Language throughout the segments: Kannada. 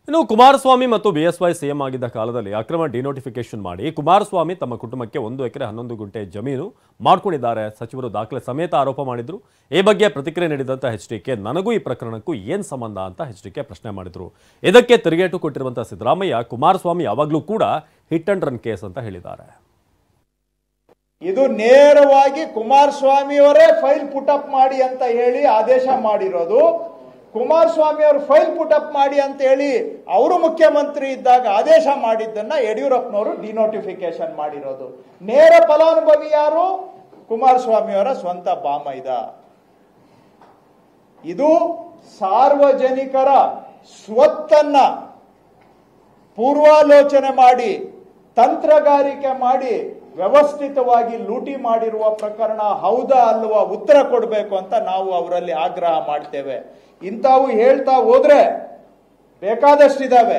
ಇನ್ನು ಕುಮಾರಸ್ವಾಮಿ ಮತ್ತು ಬಿಎಸ್ವೈ ಸಿಎಂ ಆಗಿದ್ದ ಕಾಲದಲ್ಲಿ ಅಕ್ರಮ ಡಿನೋಟಿಫಿಕೇಶನ್ ಮಾಡಿ ಕುಮಾರಸ್ವಾಮಿ ತಮ್ಮ ಕುಟುಂಬಕ್ಕೆ 1 ಎಕರೆ 11 ಗುಂಟೆ ಜಮೀನು ಮಾಡಿಕೊಂಡಿದ್ದಾರೆ. ಸಚಿವರು ದಾಖಲೆ ಸಮೇತ ಆರೋಪ ಮಾಡಿದ್ರು. ಈ ಬಗ್ಗೆ ಪ್ರತಿಕ್ರಿಯೆ ನೀಡಿದಂತ ಎಚ್ಡಿಕೆ ನನಗೂ ಈ ಪ್ರಕರಣಕ್ಕೂ ಏನು ಸಂಬಂಧ ಅಂತ ಎಚ್ಡಿಕೆ ಪ್ರಶ್ನೆ ಮಾಡಿದ್ರು. ಇದಕ್ಕೆ ತಿರುಗೇಟು ಕೊಟ್ಟಿರುವಂತ ಸಿದ್ದರಾಮಯ್ಯ ಕುಮಾರಸ್ವಾಮಿ ಯಾವಾಗಲೂ ಕೂಡ ಹಿಟ್ ಅಂಡ್ ರನ್ ಕೇಸ್ ಅಂತ ಹೇಳಿದ್ದಾರೆ. ಇದು ನೇರವಾಗಿ ಕುಮಾರಸ್ವಾಮಿ ಅವರೇ ಫೈಲ್ ಪುಟಪ್ ಮಾಡಿ ಅಂತ ಹೇಳಿ ಆದೇಶ ಮಾಡಿರೋದು. ಕುಮಾರಸ್ವಾಮಿ ಅವರು ಫೈಲ್ ಪುಟಪ್ ಮಾಡಿ ಅಂತ ಹೇಳಿ ಅವರು ಮುಖ್ಯಮಂತ್ರಿ ಇದ್ದಾಗ ಆದೇಶ ಮಾಡಿದ್ದನ್ನ ಯಡಿಯೂರಪ್ಪನವರು ಡಿನೋಟಿಫಿಕೇಶನ್ ಮಾಡಿರೋದು. ನೇರ ಫಲಾನುಭವಿ ಯಾರು? ಕುಮಾರಸ್ವಾಮಿ ಅವರ ಸ್ವಂತ ಬಾಮೈದ. ಇದು ಸಾರ್ವಜನಿಕರ ಸ್ವತ್ತನ್ನ ಪೂರ್ವಾಲೋಚನೆ ಮಾಡಿ ತಂತ್ರಗಾರಿಕೆ ಮಾಡಿ ವ್ಯವಸ್ಥಿತವಾಗಿ ಲೂಟಿ ಮಾಡಿರುವ ಪ್ರಕರಣ ಹೌದಾ ಅಲ್ವಾ ಉತ್ತರ ಕೊಡಬೇಕು ಅಂತ ನಾವು ಅವರಲ್ಲಿ ಆಗ್ರಹ ಮಾಡ್ತೇವೆ. ಇಂಥವು ಹೇಳ್ತಾ ಹೋದ್ರೆ ಬೇಕಾದಷ್ಟಿದಾವೆ.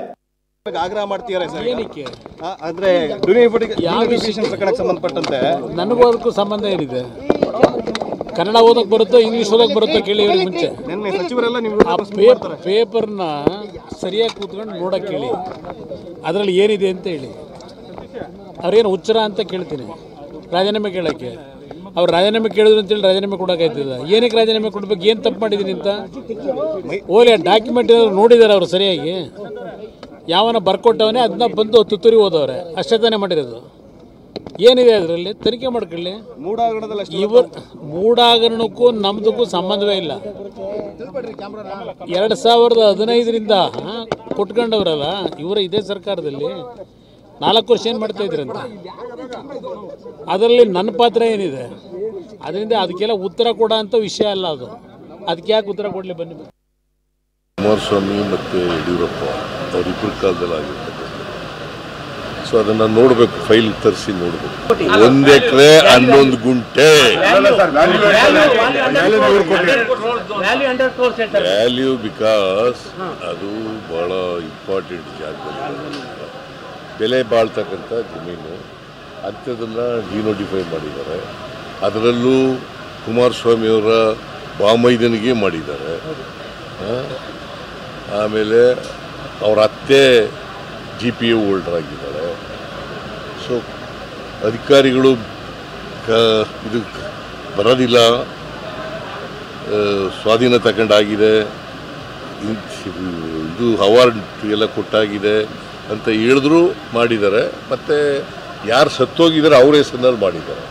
ಆಗ್ರಹ ಮಾಡ್ತೀರಾ ಸರ್? ಏನಕ್ಕೆ ಅಂದ್ರೆ ಡಿನೋಟಿಫಿಕೇಶನ್ ಪ್ರಕರಣಕ್ಕೆ ಸಂಬಂಧಪಟ್ಟಂತೆ ನನಗೂ ಅದಕ್ಕೂ ಸಂಬಂಧ ಏನಿದೆ? ಕನ್ನಡ ಓದಕ್ ಬರುತ್ತೋ ಇಂಗ್ಲಿಷ್ ಓದಕ್ ಬರುತ್ತೋ ಕೇಳಿ ಮುಂಚೆ. ನಿನ್ನೆ ಸಚಿವರೆಲ್ಲ ನಿಮ್ಗೆ ಪೇಪರ್ನ ಸರಿಯಾಗಿ ಕೂತ್ಕೊಂಡು ನೋಡಕ್ ಹೇಳಿ, ಅದರಲ್ಲಿ ಏನಿದೆ ಅಂತ ಹೇಳಿ. ಅವ್ರೇನು ಹುಚ್ಚರ ಅಂತ ಕೇಳ್ತೀನಿ ರಾಜೀನಾಮೆ ಕೇಳಕ್ಕೆ. ಅವ್ರು ರಾಜೀನಾಮೆ ಕೇಳಿದ್ರು ಅಂತೇಳಿ ರಾಜೀನಾಮೆ ಕೊಡೋಕ್ಕಾಯ್ತದ? ಏನಕ್ಕೆ ರಾಜೀನಾಮೆ ಕೊಡ್ಬೇಕು? ಏನು ತಪ್ಪು ಮಾಡಿದ್ದೀನಿ ಅಂತ ಓಲಿ ಡಾಕ್ಯುಮೆಂಟ್ ಏನಾದ್ರು ನೋಡಿದ್ದಾರೆ ಅವರು ಸರಿಯಾಗಿ? ಯಾವನ ಬರ್ಕೊಟ್ಟವನೇ ಅದನ್ನ ಬಂದು ತುತ್ತೂರಿ ಓದವ್ರೆ, ಅಷ್ಟೇ ತಾನೇ ಮಾಡಿರೋದು. ಏನಿದೆ ಅದರಲ್ಲಿ? ತನಿಖೆ ಮಾಡ್ಕೊಳ್ಳಿ. ಇವರು ಮೂಡಾಗರಣಕ್ಕೂ ನಮ್ದಕ್ಕೂ ಸಂಬಂಧವೇ ಇಲ್ಲ. 2015ರಿಂದ ಕೊಟ್ಕೊಂಡವ್ರಲ್ಲ ಇವರ ಇದೇ ಸರ್ಕಾರದಲ್ಲಿ 4 ವರ್ಷ ಏನು ಮಾಡ್ತಾ ಇದ್ರಂತ. ಅದರಲ್ಲಿ ನನ್ನ ಪಾತ್ರ ಏನಿದೆ? ಅದರಿಂದ ಅದಕ್ಕೆಲ್ಲ ಉತ್ತರ ಕೊಡೋ ಅಂತ ವಿಷಯ ಅಲ್ಲ ಅದು. ಅದಕ್ಕೆ ಯಾಕೆ ಉತ್ತರ ಕೊಡಲಿ? ಬನ್ನಿ. ಕುಮಾರಸ್ವಾಮಿ ಮತ್ತು ಯಡಿಯೂರಪ್ಪ ಅವರಿಬ್ಬರ ಕಾಲದಲ್ಲಿ ಆಗಿರ್ತಕ್ಕಂಥ, ಸೊ ಅದನ್ನು ನೋಡಬೇಕು, ಫೈಲ್ ತರಿಸಿ ನೋಡಬೇಕು. 1 ಎಕರೆ 11 ಗುಂಟೆ ವ್ಯಾಲ್ಯೂ, ಬಿಕಾಸ್ ಅದು ಬಹಳ ಇಂಪಾರ್ಟೆಂಟ್ ಜಾಗದಲ್ಲಿ ಬೆಲೆ ಬಾಳ್ತಕ್ಕಂಥ ಜಮೀನು. ಅಂಥದನ್ನು ಡಿನೋಟಿಫೈ ಮಾಡಿದ್ದಾರೆ. ಅದರಲ್ಲೂ ಕುಮಾರಸ್ವಾಮಿಯವರ ಬಾಮೈದನಿಗೆ ಮಾಡಿದ್ದಾರೆ. ಆಮೇಲೆ ಅವರ ಅತ್ತೆ GPA ಹೋಲ್ಡರ್ ಆಗಿದ್ದಾರೆ. ಸೊ ಅಧಿಕಾರಿಗಳು ಇದು ಬರೋದಿಲ್ಲ, ಸ್ವಾಧೀನ ತಗೊಂಡಾಗಿದೆ, ಇದು ಅವಾರ್ಡ್ ಎಲ್ಲ ಕೊಟ್ಟಾಗಿದೆ ಅಂತ ಹೇಳಿದ್ರು ಮಾಡಿದ್ದಾರೆ. ಮತ್ತು ಯಾರು ಸತ್ತೋಗಿದ್ದಾರೆ ಅವ್ರ ಹೆಸರಿನಲ್ಲಿ ಮಾಡಿದ್ದಾರೆ.